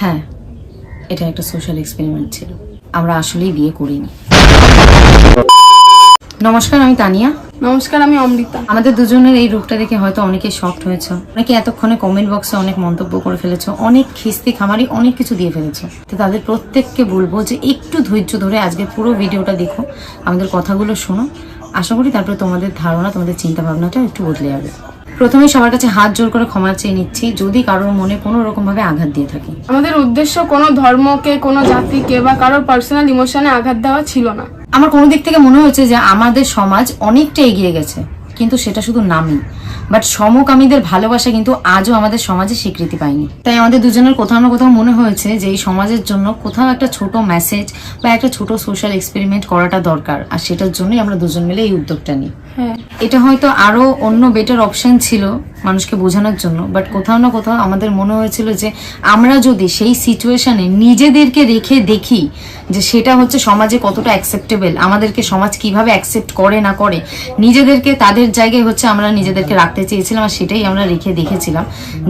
হ্যাঁ, এটা একটা সোশ্যাল এক্সপেরিমেন্ট ছিল। আমরা আসলেই বিয়ে করিনি। নমস্কার, আমি তানিয়া। নমস্কার, আমি অমৃতা। আমাদের দুজনের এই রূপটা দেখে হয়তো অনেকে শকড হয়েছে, অনেকে এতক্ষণে কমেন্ট বক্সে অনেক মন্তব্য করে ফেলেছো, অনেক খিস্তি খামারি অনেক কিছু দিয়ে ফেলেছো। তো তাদের প্রত্যেককে বলবো যে একটু ধৈর্য ধরে আজকে পুরো ভিডিওটা দেখো, আমাদের কথাগুলো শোনো। আশা করি তারপরে তোমাদের ধারণা, তোমাদের চিন্তা ভাবনাটা একটু বদলে যাবে। প্রথমে সবার কাছে হাত জোর করে ক্ষমা চেয়ে নিচ্ছি যদি কারোর মনে কোনো রকম ভাবে আঘাত দিয়ে থাকি। আমাদের উদ্দেশ্য কোনো ধর্মকে, কোনো জাতিকে বা কারোর পার্সোনাল ইমোশনে আঘাত দেওয়া ছিল না। আমার কোনো দিক থেকে মনে হয়েছে যে আমাদের সমাজ অনেকটা এগিয়ে গেছে, কিন্তু সেটা শুধু নামই। বাট সমকামীদের ভালোবাসা কিন্তু আজও আমাদের সমাজে স্বীকৃতি পায়নি। তাই আমাদের দুজনের কোথাও না কোথাও মনে হয়েছে যে এই সমাজের জন্য কোথাও একটা ছোট মেসেজ বা একটা ছোট সোশ্যাল এক্সপেরিমেন্ট করাটা দরকার, আর সেটার জন্যই আমরা দুজন মিলে এই উদ্যোগটা নিই। এটা হয়তো আরো অন্য বেটার অপশন ছিল মানুষকে বোঝানোর জন্য, বাট কোথাও না কোথাও আমাদের মনে হয়েছিল যে আমরা যদি সেই সিচুয়েশনে নিজেদেরকে রেখে দেখি যে সেটা হচ্ছে সমাজে কতটা অ্যাকসেপ্টেবল, আমাদেরকে সমাজ কিভাবে অ্যাকসেপ্ট করে না করে, নিজেদেরকে তাদের জায়গায় হচ্ছে আমরা নিজেদেরকে রাখতে চেয়েছিলাম। আর সেটাই আমরা রেখে দেখেছিলাম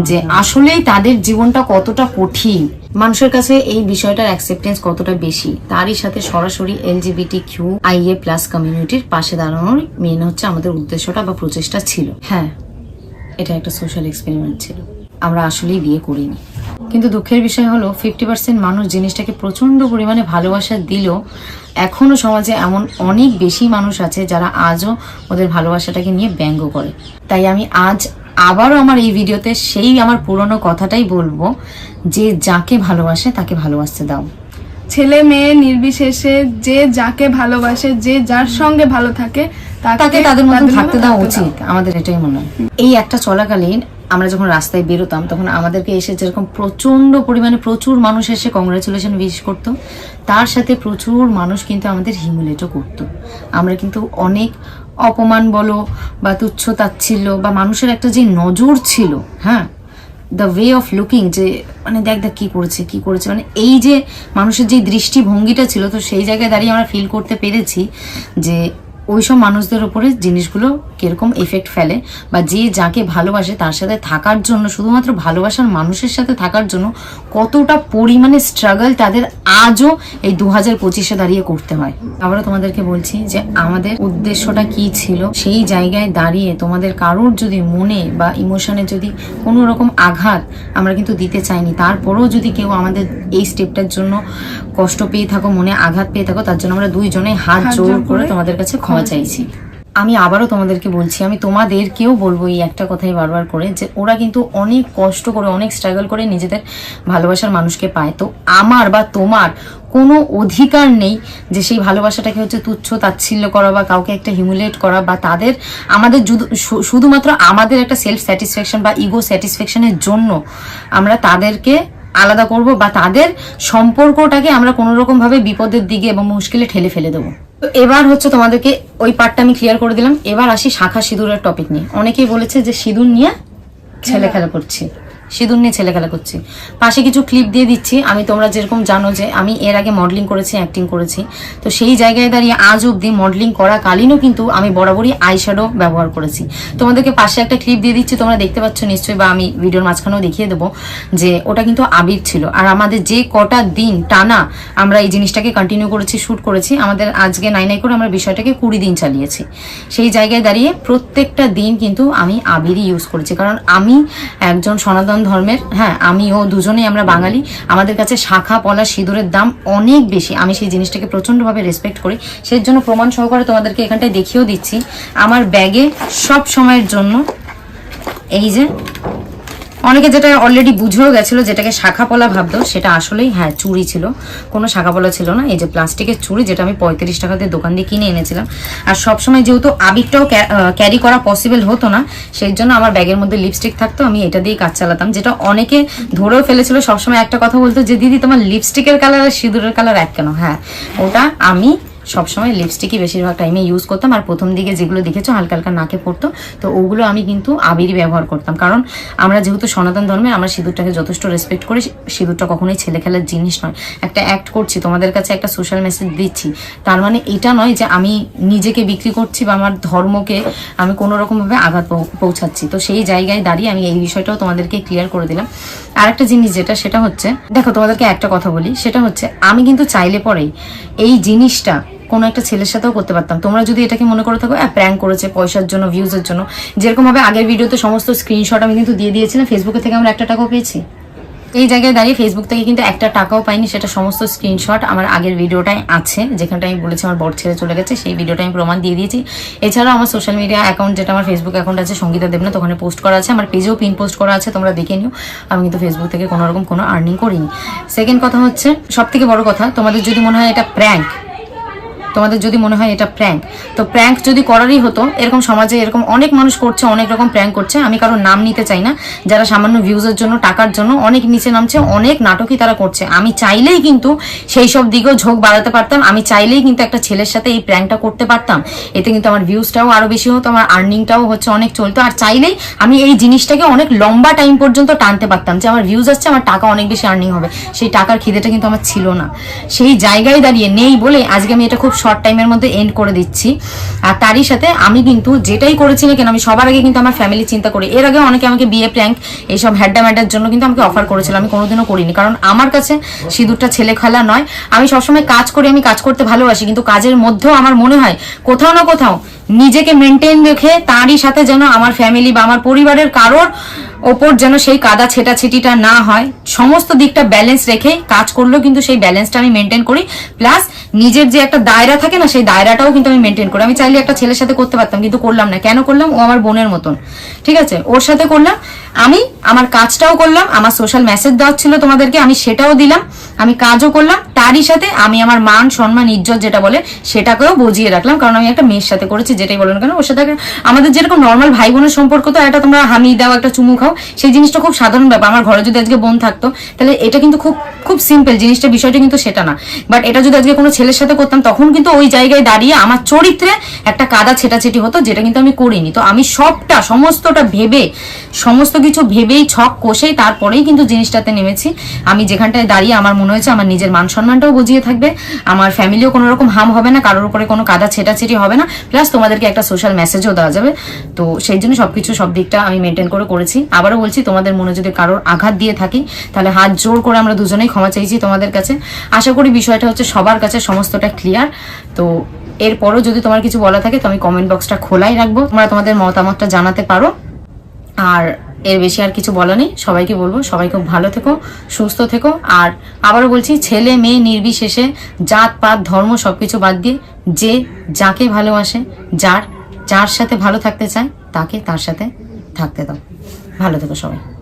যে আসলেই তাদের জীবনটা কতটা কঠিন, মানুষের কাছে এই বিষয়টার অ্যাকসেপ্টেন্স কতটা বেশি। তারই সাথে সরাসরি LGBTQIA+ কমিউনিটির পাশে দাঁড়ানোর মেন হচ্ছে আমাদের উদ্দেশ্যটা বা প্রচেষ্টা ছিল। হ্যাঁ, এটা একটা সোশ্যাল এক্সপেরিমেন্ট ছিল। আমরা আসলেই বিয়ে করিনি। কিন্তু দুঃখের বিষয় হলো 50% মানুষ জিনিসটাকে প্রচন্ড পরিমাণে ভালোবাসা দিলেও এখনো সমাজে এমন অনেক বেশি মানুষ আছে যারা আজও ওদের ভালোবাসাটাকে নিয়ে ব্যঙ্গ করে। তাই আমি আজ আবারও আমার এই ভিডিওতে সেই আমার পুরনো কথাটাই বলবো যে যাকে ভালোবাসে তাকে ভালোবাসতে দাও। ছেলে মেয়ে নির্বিশেষে যে যাকে ভালোবাসে, যে যার সঙ্গে ভালো থাকে তাকে তাদের মতো থাকতে দেওয়া উচিত, আমাদের এটাই মনে হয়। এই একটা চলাকালীন আমরা যখন রাস্তায় বেরোতাম তখন আমাদেরকে এসে যেরকম প্রচন্ড পরিমাণে প্রচুর মানুষ এসে কংগ্রাচুলেশন উইশ করতো, তার সাথে প্রচুর মানুষ কিন্তু আমাদের হিউমিলেটও করতো। আমরা কিন্তু অনেক অপমান বলো বা তুচ্ছ তাচ্ছিল্য বা মানুষের একটা যে নজর ছিল, হ্যাঁ, দ্য ওয়ে অফ লুকিং, যে মানে দেখ কি করেছে, মানে এই যে মানুষের যে দৃষ্টিভঙ্গিটা ছিল, তো সেই জায়গায় দাঁড়িয়ে আমরা ফিল করতে পেরেছি যে ওইসব মানুষদের উপরে জিনিসগুলো কিরকম এফেক্ট ফেলে, বা যে যাকে ভালোবাসে তার সাথে থাকার জন্য, শুধুমাত্র ভালোবাসার মানুষের সাথে থাকার জন্য কতটা পরিমাণে স্ট্রাগল তাদের আজও এই 2025-এ দাঁড়িয়ে করতে হয়। আবারও তোমাদেরকে বলছি যে আমাদের উদ্দেশ্যটা কি ছিল, সেই জায়গায় দাঁড়িয়ে তোমাদের কারোর যদি মনে বা ইমোশনে যদি কোনো রকম আঘাত আমরা কিন্তু দিতে চাইনি। তারপরেও যদি কেউ আমাদের এই স্টেপটার জন্য কষ্ট পেয়ে থাকো, মনে আঘাত পেয়ে থাকো, তার জন্য আমরা দুইজনে হাত জোর করে তোমাদের কাছে ক্ষমা চাইছি। আমি আবারও তোমাদেরকে বলছি, আমি তোমাদেরকেও বলবো এই একটা কথাই বারবার করে, যে ওরা কিন্তু অনেক কষ্ট করে, অনেক স্ট্রাগল করে নিজেদের ভালোবাসার মানুষকে পায়। তো আমার বা তোমার কোনো অধিকার নেই যে সেই ভালোবাসাটাকে হচ্ছে তুচ্ছ তাচ্ছিল্য করা বা কাউকে একটা হিউমিলেট করা, বা তাদের আমাদের শুধুমাত্র আমাদের একটা সেলফ স্যাটিসফ্যাকশন বা ইগো স্যাটিসফ্যাকশনের জন্য আমরা তাদেরকে আলাদা করব বা তাদের সম্পর্কটাকে আমরা কোনো রকম ভাবে বিপদের দিকে এবং মুশকিলে ঠেলে ফেলে দেবো। তো এবার হচ্ছে তোমাদেরকে ওই পার্টটা আমি ক্লিয়ার করে দিলাম। এবার আসি শাখা সিঁদুরের টপিক নিয়ে। অনেকেই বলেছে যে সিঁদুর নিয়ে ছেলে খেলা করছি, সিঁদুর নিয়ে ছেলে খেলা করছি। পাশে কিছু ক্লিপ দিয়ে দিচ্ছি। আমি, তোমরা যেরকম জানো যে আমি এর আগে মডেলিং করেছি, অ্যাক্টিং করেছি, তো সেই জায়গায় দাঁড়িয়ে আজ অব্দি মডেলিং করাকালীনও কিন্তু আমি বরাবরই আইশ্যাডো ব্যবহার করেছি। তোমাদেরকে পাশে একটা ক্লিপ দিয়ে দিচ্ছি, তোমরা দেখতে পাচ্ছ নিশ্চয়ই, বা আমি ভিডিওর মাঝখানেও দেখিয়ে দেবো যে ওটা কিন্তু আবির ছিল। আর আমাদের যে কটা দিন টানা আমরা এই জিনিসটাকে কন্টিনিউ করেছি, শ্যুট করেছি, আমাদের আজকে 9 করে আমরা বিষয়টাকে 20 দিন চালিয়েছি। সেই জায়গায় দাঁড়িয়ে প্রত্যেকটা দিন কিন্তু আমি আবিরই ইউজ করেছি, কারণ আমি একজন সনাতন ধর্মের, হ্যাঁ, আমিও, দুজনেই আমরা বাঙালি। আমাদের কাছে শাখা পলা সিঁদুরের দাম অনেক বেশি। আমি সেই জিনিসটাকে প্রচন্ডভাবে রেসপেক্ট করি। সেই জন্য প্রমাণ সহকারে তোমাদেরকে এখানটায় দেখিয়েও দিচ্ছি। আমার ব্যাগে সব সময়ের জন্য এই যে, অনেকে যেটা অলরেডি বুঝেও গেছিল যেটাকে শাখা পলা ভাবতো, সেটা আসলেই হ্যাঁ চুড়ি ছিল, কোনো শাখা পলা ছিল না। এই যে প্লাস্টিকের চুড়ি, যেটা আমি 35 টাকা দিয়ে দোকান দিয়ে কিনে এনেছিলাম। আর সবসময় যেহেতু আবিরটাও ক্যারি করা পসিবল হতো না, সেই জন্য আমার ব্যাগের মধ্যে লিপস্টিক থাকতো, আমি এটা দিয়ে কাজ চালাতাম। যেটা অনেকে ধরেও ফেলেছিল, সবসময় একটা কথা বলতো যে দিদি তোমার লিপস্টিকের কালার আর সিঁদুরের কালার এক কেন? হ্যাঁ, ওটা আমি সবসময় লিপস্টিকই বেশিরভাগ টাইমে ইউজ করতাম, আর প্রথম দিকে যেগুলো দেখেছো হালকা হালকা নাকে পড়তো, তো ওগুলো আমি কিন্তু আবিরই ব্যবহার করতাম। কারণ আমরা যেহেতু সনাতন ধর্মের, আমরা সিঁদুরটাকে যথেষ্ট রেসপেক্ট করি। সিঁদুরটা কখনোই ছেলে খেলার জিনিস নয়। একটা অ্যাক্ট করছি, তোমাদের কাছে একটা সোশ্যাল মেসেজ দিচ্ছি, তার মানে এটা নয় যে আমি নিজেকে বিক্রি করছি বা আমার ধর্মকে আমি কোনো রকমভাবে আঘাত পৌঁছাচ্ছি। তো সেই জায়গায় দাঁড়িয়ে আমি এই বিষয়টাও তোমাদেরকে ক্লিয়ার করে দিলাম। আর একটা জিনিস যেটা, সেটা হচ্ছে, দেখো তোমাদেরকে একটা কথা বলি, সেটা হচ্ছে আমি কিন্তু চাইলে পরেই এই জিনিসটা কোনো একটা ছেলের সাথেও করতে পারতাম। তোমরা যদি এটাকে মনে করে থাকো প্র্যাঙ্ক করেছে পয়সার জন্য, ভিউজের জন্য, যেরকম ভাবে আগের ভিডিওতে সমস্ত স্ক্রিনশট আমি কিন্তু দিয়ে দিয়েছিলাম, ফেসবুকে থেকে আমরা 1 টাকাও পেয়েছি। এই জায়গায় দাঁড়িয়ে ফেসবুক থেকে কিন্তু 1 টাকাও পাইনি, সেটা সমস্ত স্ক্রিনশট আমার আগের ভিডিওটাই আছে, যেখানটা আমি বলেছি আমার বর ছেড়ে চলে গেছে, সেই ভিডিওটা আমি প্রমাণ দিয়ে দিয়েছি। এছাড়াও আমার সোশ্যাল মিডিয়া অ্যাকাউন্ট, যেটা আমার ফেসবুক অ্যাকাউন্ট আছে সঙ্গীতা দেবনাথ, ওখানে পোস্ট করা আছে, আমার পেজেও পিন পোস্ট করা আছে, তোমরা দেখে নিও। আমি কিন্তু ফেসবুক থেকে কোনো রকম কোনো আর্নিং করিনি। সেকেন্ড কথা হচ্ছে, সব থেকে বড় কথা, তোমাদের যদি মনে হয় এটা প্র্যাঙ্ক, তো প্র্যাঙ্ক যদি করারই হতো, এরকম সমাজে এরকম অনেক মানুষ করছে, অনেক রকম প্র্যাঙ্ক করছে, আমি কারোর নাম নিতে চাই না, যারা সামান্য ভিউজের জন্য, টাকার জন্য অনেক নিচে নামছে, অনেক নাটকই তারা করছে। আমি চাইলেই কিন্তু সেই সব দিকেও ঝোঁক বাড়াতে পারতাম, আমি চাইলেই কিন্তু একটা ছেলের সাথে এই প্র্যাঙ্কটা করতে পারতাম, এতে কিন্তু আমার ভিউজটাও আরো বেশি হতো, আমার আর্নিংটাও হচ্ছে অনেক চলতো, আর চাইলেই আমি এই জিনিসটাকে অনেক লম্বা টাইম পর্যন্ত টানতে পারতাম, যে আমার ভিউজ আসছে, আমার টাকা অনেক বেশি আর্নিং হবে। সেই টাকার খিদেটা কিন্তু আমার ছিল না, সেই জায়গায় দাঁড়িয়ে নেই বলে আজকে আমি এটা খুব শর্ট টাইমের মধ্যে এন্ড করে দিচ্ছি। আর তারই সাথে আমি কিন্তু যেটাই করেছি না কেন, আমি সবার আগে কিন্তু আমার ফ্যামিলি চিন্তা করি। এর আগে অনেকে আমাকে বিয়ে প্র্যাঙ্ক এইসব হ্যাড্ডা ম্যাডার জন্য কিন্তু আমাকে অফার করেছিল, আমি কোনোদিনও করিনি, কারণ আমার কাছে সিঁদুরটা ছেলে খেলা নয়। আমি সবসময় কাজ করি, আমি কাজ করতে ভালোবাসি, কিন্তু কাজের মধ্যেও আমার মনে হয় কোথাও না কোথাও নিজেকে মেনটেন রেখে তারই সাথে যেন আমার ফ্যামিলি বা আমার পরিবারের কারোর ওপর যেন সেই কাদা ছেটাছেটিটা না হয়, সমস্ত দিকটা ব্যালেন্স রেখে কাজ করলেও কিন্তু সেই ব্যালেন্সটা আমি মেনটেন করি। প্লাস নিজের যে একটা দায়রা থাকে না, সেই দায়রাটাও কিন্তু আমি মেনটেন করি। আমি চাইলে একটা ছেলের সাথে করতে পারতাম, কিন্তু করলাম না। কেন করলাম? ও আমার বোনের মতন, ঠিক আছে, ওর সাথে করলাম। আমি আমার কাজটাও করলাম, আমার সোশ্যাল মেসেজ দেওয়া ছিল তোমাদেরকে, আমি সেটাও দিলাম, আমি কাজও করলাম, তারই সাথে আমি আমার মান সম্মান ইজ্জত যেটা বলে সেটাকেও বুঝিয়ে রাখলাম, কারণ আমি একটা মেয়ের সাথে করেছি, যেটাই বলেন কেন ওর সাথে আমাদের যেরকম নর্মাল ভাই বোনের সম্পর্ক, তো এটা তোমরা হামি দাও, একটা চুমু খাও, সেই জিনিসটা খুব সাধারণ ব্যাপার। আমার ঘরে যদি আজকে বোন থাকতো, তাহলে এটা কিন্তু খুব খুব সিম্পল জিনিসটা, বিষয়টা কিন্তু সেটা না। বাট এটা যদি আজকে কোনো ছেলের সাথে করতাম, তখন কিন্তু ওই জায়গায় দাঁড়িয়ে আমার চরিত্রে একটা কাদা ছেটাছেটি হতো, যেটা কিন্তু আমি করিনি। তো আমি সমস্তটা ভেবে, সমস্ত কিছু ভেবেই ছক কষেই তারপরেই কিন্তু জিনিসটাতে নেমেছি। আমি যেখানটায় দাঁড়িয়ে আমার মনে হয়েছে আমার নিজের মান সম্মানটাও বুঝিয়ে থাকবে, আমার ফ্যামিলিও কোনো রকম হাম হবে না, কারোর উপরে কোনো কাদা ছেটাছেটি হবে না, প্লাস তোমাদেরকে একটা সোশ্যাল মেসেজও দেওয়া যাবে। তো সেই জন্য সবকিছু সব দিকটা আমি মেনটেন করে করেছি। আবারও বলছি, তোমাদের মনে যদি কারোর আঘাত দিয়ে থাকি, তাহলে হাত জোর করে আমরা দুজনেই ক্ষমা চাইছি তোমাদের কাছে। আশা করি বিষয়টা হচ্ছে সবার কাছে সমস্তটা ক্লিয়ার। তো এরপরও যদি তোমার কিছু বলা থাকে, তো আমি কমেন্ট বক্সটা খোলাই রাখবো, তোমরা তোমাদের মতামতটা জানাতে পারো। আর এর বেশি আর কিছু বলা নেই। সবাইকে বলবো, সবাই খুব ভালো থেকো, সুস্থ থেকো। আর আবারও বলছি, ছেলে মেয়ে নির্বিশেষে, জাত পাত ধর্ম সবকিছু বাদ দিয়ে যে যাকে ভালোবাসে, যার সাথে ভালো থাকতে চায়, তাকে তার সাথে থাকতে দাও। ভালো থেকো সবাই।